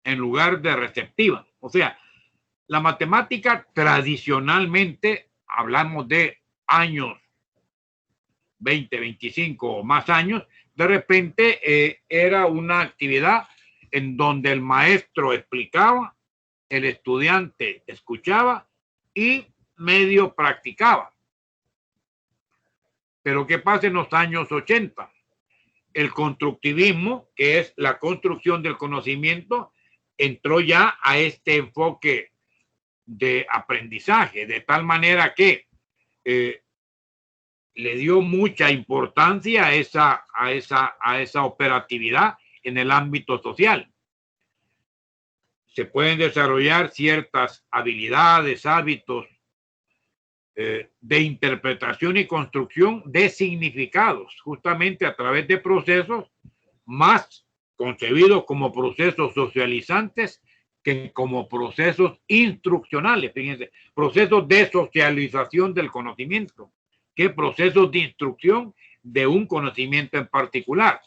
en lugar de receptiva. O sea, la matemática tradicionalmente, hablamos de años, 20, 25 o más años, de repente era una actividad en donde el maestro explicaba, el estudiante escuchaba y medio practicaba. Pero ¿qué pasa en los años 80? El constructivismo, que es la construcción del conocimiento, entró ya a este enfoque de aprendizaje, de tal manera que le dio mucha importancia a esa operatividad en el ámbito social. Se pueden desarrollar ciertas habilidades, hábitos de interpretación y construcción de significados, justamente a través de procesos más concebidos como procesos socializantes que como procesos instruccionales. Fíjense, procesos de socialización del conocimiento, que procesos de instrucción de un conocimiento en particular.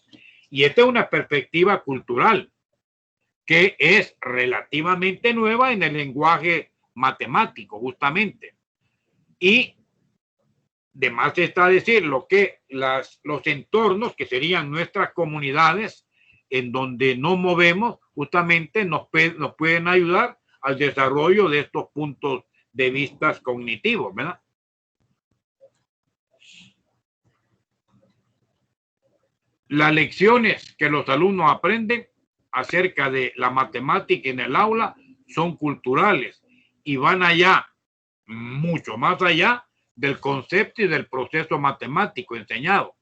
Y esta es una perspectiva cultural que es relativamente nueva en el lenguaje matemático, justamente. Y de más está decir lo que los entornos, que serían nuestras comunidades, en donde nos movemos, justamente nos pueden ayudar al desarrollo de estos puntos de vista cognitivos, ¿verdad? Las lecciones que los alumnos aprenden acerca de la matemática en el aula son culturales y van allá, mucho más allá del concepto y del proceso matemático enseñado.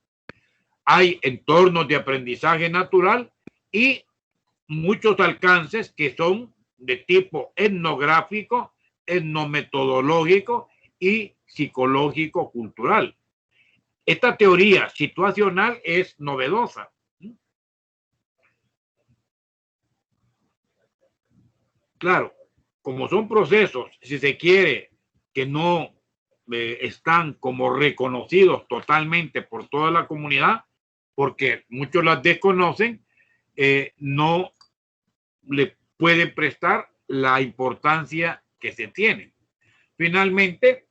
Hay entornos de aprendizaje natural y muchos alcances que son de tipo etnográfico, etnometodológico y psicológico-cultural. Esta teoría situacional es novedosa. Claro, como son procesos, si se quiere, que no están como reconocidos totalmente por toda la comunidad, porque muchos las desconocen, no le pueden prestar la importancia que se tiene. Finalmente,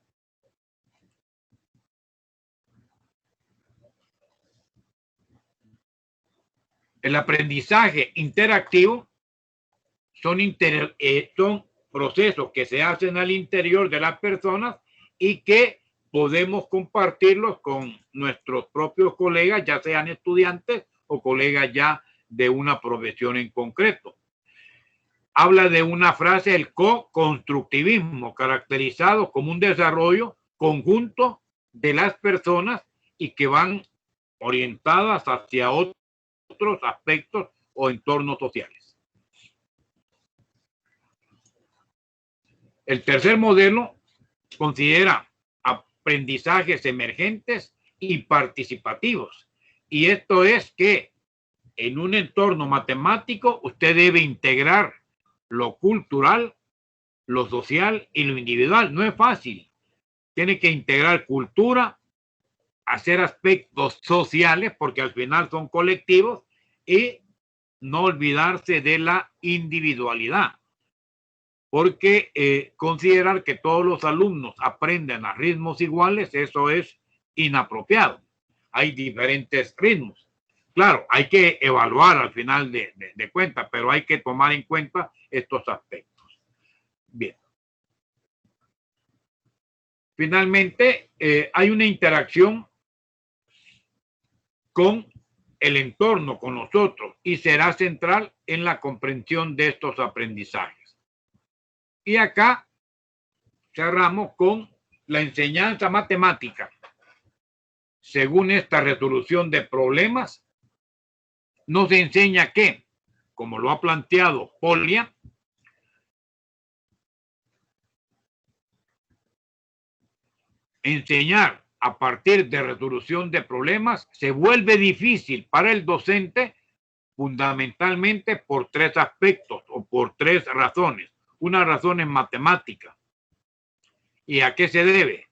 el aprendizaje interactivo son procesos que se hacen al interior de las personas y que podemos compartirlos con nuestros propios colegas, ya sean estudiantes o colegas ya de una profesión en concreto. Habla de una frase, el co-constructivismo, caracterizado como un desarrollo conjunto de las personas y que van orientadas hacia otros aspectos o entornos sociales. El tercer modelo considera aprendizajes emergentes y participativos. Y esto es que en un entorno matemático usted debe integrar lo cultural, lo social y lo individual. No es fácil. Tiene que integrar cultura, hacer aspectos sociales, porque al final son colectivos, y no olvidarse de la individualidad. Porque considerar que todos los alumnos aprenden a ritmos iguales, eso es inapropiado. Hay diferentes ritmos. Claro, hay que evaluar al final de cuentas, pero hay que tomar en cuenta estos aspectos. Bien. Finalmente, hay una interacción con el entorno, con nosotros, y será central en la comprensión de estos aprendizajes. Y acá cerramos con la enseñanza matemática. Según esta resolución de problemas, nos enseña que, como lo ha planteado Polya, enseñar a partir de resolución de problemas se vuelve difícil para el docente fundamentalmente por tres aspectos o por tres razones. Una razón es matemática. ¿Y a qué se debe?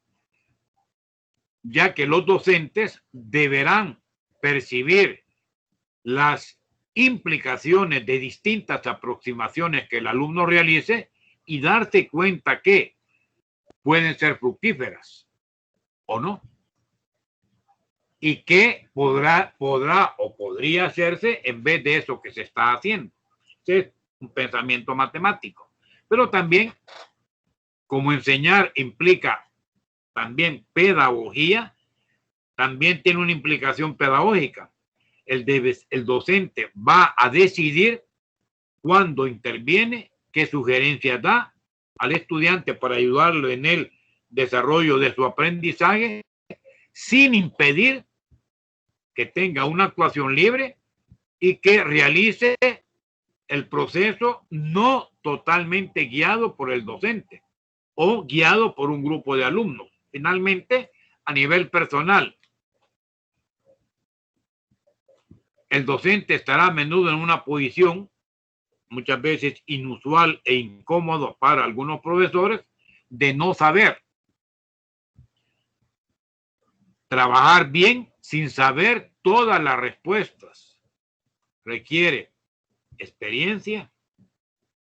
Ya que los docentes deberán percibir las implicaciones de distintas aproximaciones que el alumno realice y darse cuenta que pueden ser fructíferas o no, y que podrá o podría hacerse en vez de eso que se está haciendo. Es un pensamiento matemático, pero también, como enseñar implica también pedagogía, también tiene una implicación pedagógica. El docente va a decidir cuándo interviene, qué sugerencias da al estudiante para ayudarlo en el desarrollo de su aprendizaje, sin impedir que tenga una actuación libre y que realice el proceso no totalmente guiado por el docente o guiado por un grupo de alumnos. Finalmente, a nivel personal, el docente estará a menudo en una posición muchas veces inusual e incómodo para algunos profesores de no saber trabajar bien sin saber todas las respuestas. Requiere experiencia,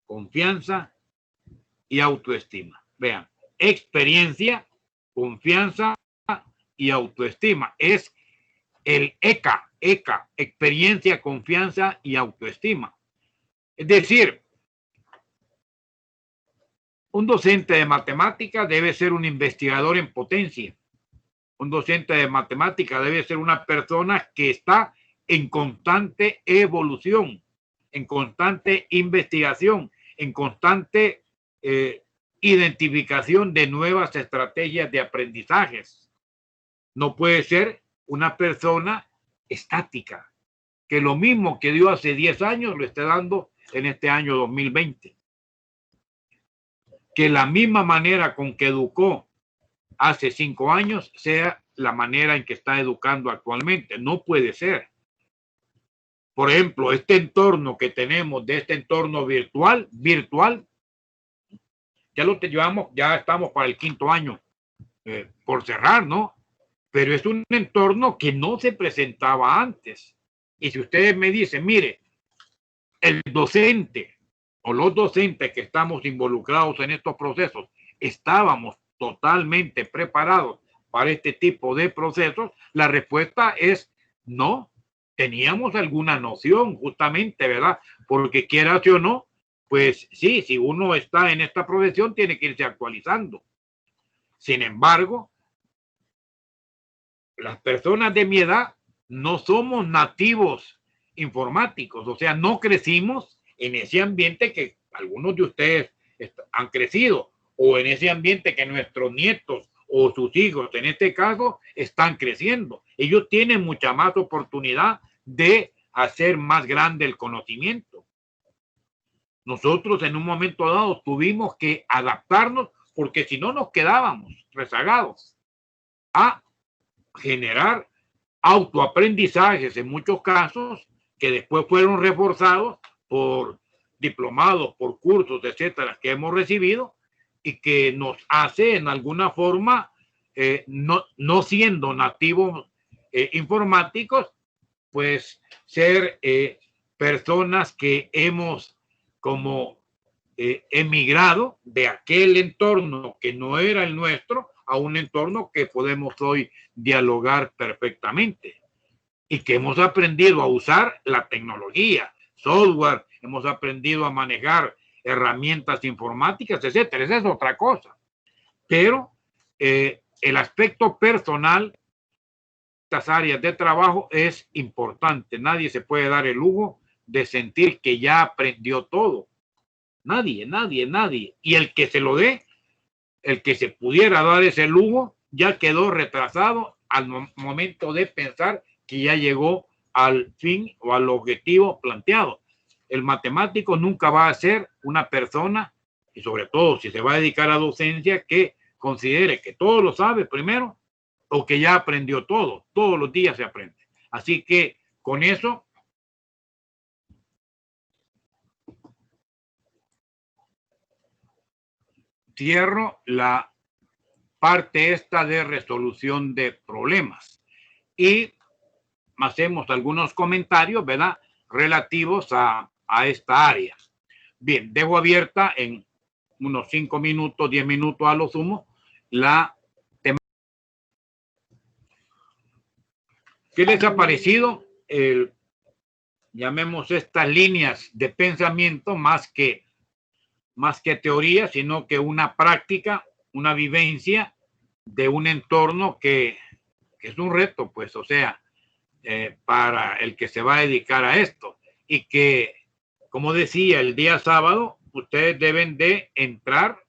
confianza y autoestima. Vean, experiencia, confianza y autoestima. Es el ECA, experiencia, confianza y autoestima. Es decir, un docente de matemáticas debe ser un investigador en potencia. Un docente de matemáticas debe ser una persona que está en constante evolución, en constante investigación, en constante identificación de nuevas estrategias de aprendizajes. No puede ser una persona estática, que lo mismo que dio hace 10 años lo esté dando en este año 2020. Que la misma manera con que educó hace 5 años sea la manera en que está educando actualmente. No puede ser. Por ejemplo, este entorno que tenemos, de este entorno virtual, ya lo llevamos, ya estamos para el 5.º año por cerrar, ¿no? Pero es un entorno que no se presentaba antes. Y si ustedes me dicen, mire, el docente o los docentes que estamos involucrados en estos procesos estábamos totalmente preparados para este tipo de procesos, la respuesta es no. Teníamos alguna noción, justamente, ¿verdad? Porque quieras o no, pues sí, si uno está en esta profesión, tiene que irse actualizando. Sin embargo, las personas de mi edad no somos nativos informáticos, o sea, no crecimos en ese ambiente que algunos de ustedes han crecido, o en ese ambiente que nuestros nietos o sus hijos, en este caso, están creciendo. Ellos tienen mucha más oportunidad de hacer más grande el conocimiento. Nosotros en un momento dado tuvimos que adaptarnos porque si no nos quedábamos rezagados a generar autoaprendizajes en muchos casos que después fueron reforzados por diplomados, por cursos, etcétera, que hemos recibido y que nos hace en alguna forma, no siendo nativos informáticos, pues ser personas que hemos como emigrado de aquel entorno que no era el nuestro a un entorno que podemos hoy dialogar perfectamente y que hemos aprendido a usar la tecnología, software, hemos aprendido a manejar herramientas informáticas, etcétera. Esa es otra cosa. Pero el aspecto personal de estas áreas de trabajo es importante. Nadie se puede dar el lujo de sentir que ya aprendió todo. Nadie. Y el que se lo dé, el que se pudiera dar ese lujo, ya quedó retrasado al momento de pensar que ya llegó al fin o al objetivo planteado. El matemático nunca va a ser una persona, y sobre todo si se va a dedicar a docencia, que considere que todo lo sabe primero o que ya aprendió todo. Todos los días se aprende. Así que con eso cierro la parte esta de resolución de problemas y hacemos algunos comentarios, ¿verdad? Relativos a esta área. Bien, dejo abierta en unos 5 minutos, 10 minutos a lo sumo, la temática. ¿Qué les ha parecido? Llamemos estas líneas de pensamiento más que teoría, sino que una práctica, una vivencia de un entorno que es un reto, pues, o sea, para el que se va a dedicar a esto. Y que, como decía, el día sábado, ustedes deben de entrar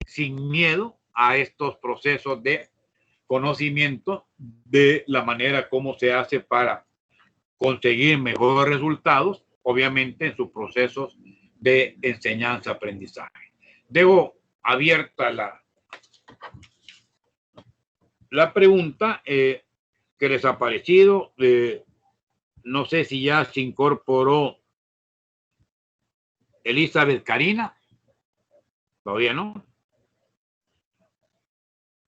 sin miedo a estos procesos de conocimiento de la manera como se hace para conseguir mejores resultados, obviamente en sus procesos de enseñanza-aprendizaje. Dejo abierta la pregunta que les ha parecido. No sé si ya se incorporó Elizabeth Karina, todavía no,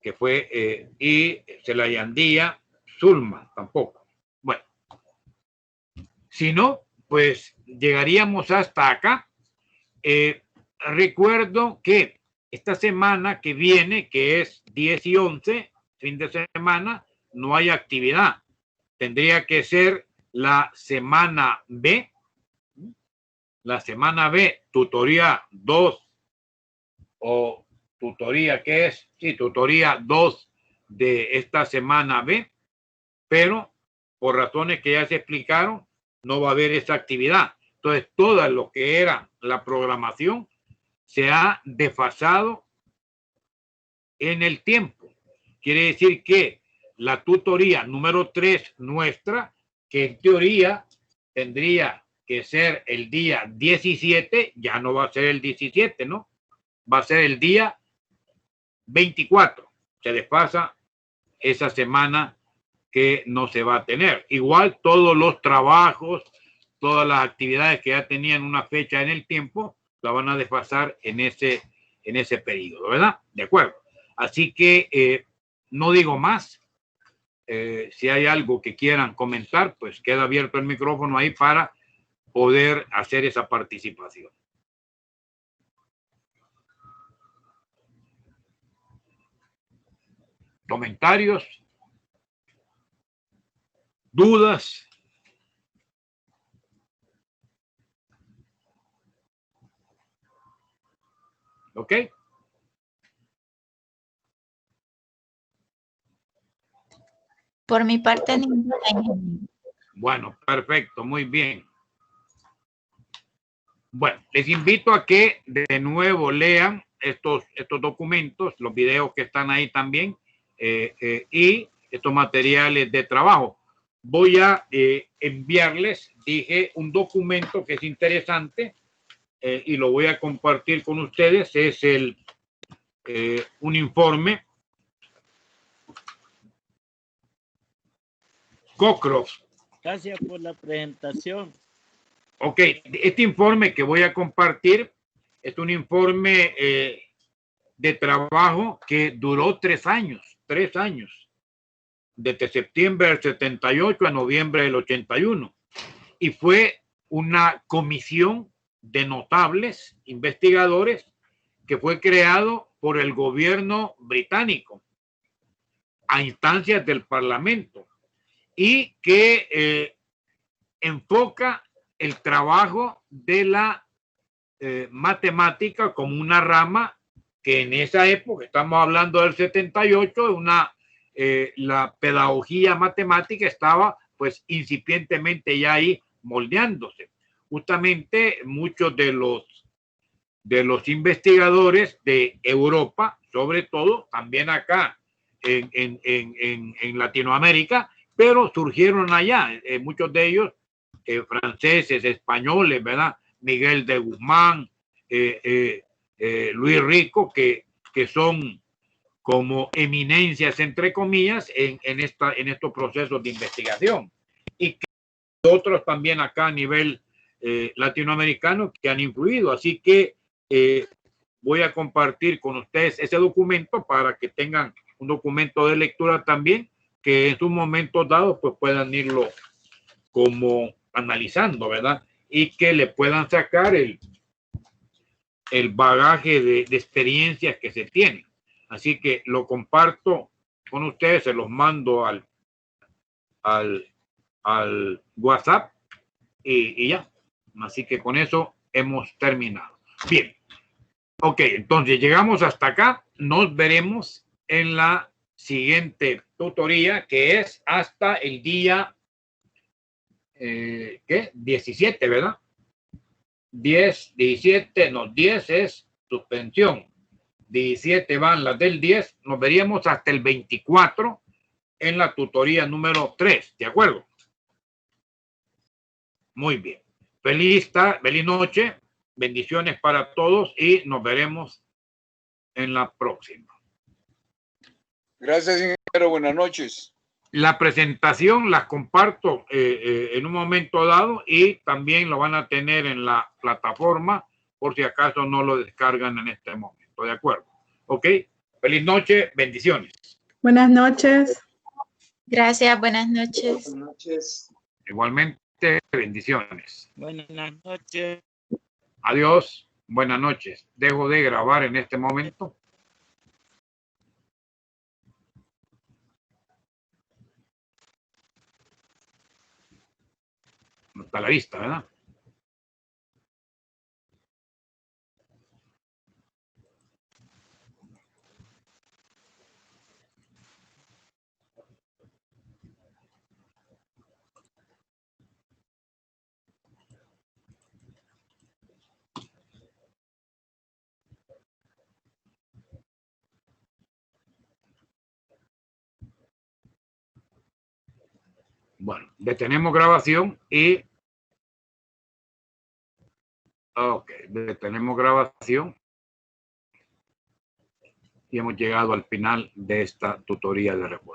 que fue, y Celayandía Zulma, tampoco. Bueno, si no, pues llegaríamos hasta acá. Recuerdo que esta semana que viene, que es 10 y 11, fin de semana, no hay actividad. Tendría que ser la semana B. La semana B, tutoría 2 o tutoría, ¿qué es? Sí, tutoría 2 de esta semana B, pero por razones que ya se explicaron, no va a haber esa actividad. Entonces, todo lo que era la programación se ha desfasado en el tiempo. Quiere decir que la tutoría número 3 nuestra, que en teoría tendría que ser el día 17, ya no va a ser el 17, ¿no? Va a ser el día 24. Se desfasa esa semana que no se va a tener. Igual todos los trabajos, todas las actividades que ya tenían una fecha en el tiempo, la van a desfasar en ese periodo, ¿verdad? De acuerdo. Así que no digo más. Si hay algo que quieran comentar, pues queda abierto el micrófono ahí para poder hacer esa participación. Comentarios, dudas. ¿Ok? Por mi parte, ninguna. Bueno, perfecto, muy bien. Bueno, les invito a que de nuevo lean estos documentos, los videos que están ahí también, y estos materiales de trabajo. Voy a enviarles, dije, un documento que es interesante y lo voy a compartir con ustedes. Es un informe Cockcroft. Gracias por la presentación. Ok, este informe que voy a compartir es un informe de trabajo que duró 3 años, desde septiembre del 78 a noviembre del 81. Y fue una comisión de notables investigadores que fue creado por el gobierno británico a instancias del Parlamento y que enfoca el trabajo de la matemática como una rama que en esa época, estamos hablando del 78, la pedagogía matemática estaba pues incipientemente ya ahí moldeándose. Justamente muchos de los investigadores de Europa, sobre todo también acá en Latinoamérica, pero surgieron allá, muchos de ellos franceses, españoles, ¿verdad? Miguel de Guzmán, Luis Rico, que son como eminencias, entre comillas, en estos procesos de investigación. Y que otros también acá a nivel latinoamericano que han influido. Así que voy a compartir con ustedes ese documento para que tengan un documento de lectura también, que en sus momentos dados pues puedan irlo como analizando, ¿verdad? Y que le puedan sacar el bagaje de experiencias que se tienen. Así que lo comparto con ustedes, se los mando al WhatsApp y ya. Así que con eso hemos terminado. Bien. Ok, entonces llegamos hasta acá. Nos veremos en la siguiente tutoría, que es hasta el día 17, ¿verdad? 10, 17, no, 10 es suspensión. 17 van las del 10. Nos veríamos hasta el 24 en la tutoría número 3, ¿de acuerdo? Muy bien. Feliz noche, bendiciones para todos y nos veremos en la próxima. Gracias, ingeniero. Buenas noches. La presentación la comparto en un momento dado y también lo van a tener en la plataforma por si acaso no lo descargan en este momento. ¿De acuerdo? ¿Ok? Feliz noche, bendiciones. Buenas noches. Gracias, buenas noches. Buenas noches. Igualmente, bendiciones. Buenas noches. Adiós, buenas noches. Dejo de grabar en este momento. Hasta la vista, ¿verdad? Bueno, detenemos grabación y... Ok, detenemos grabación. Y hemos llegado al final de esta tutoría de refuerzo.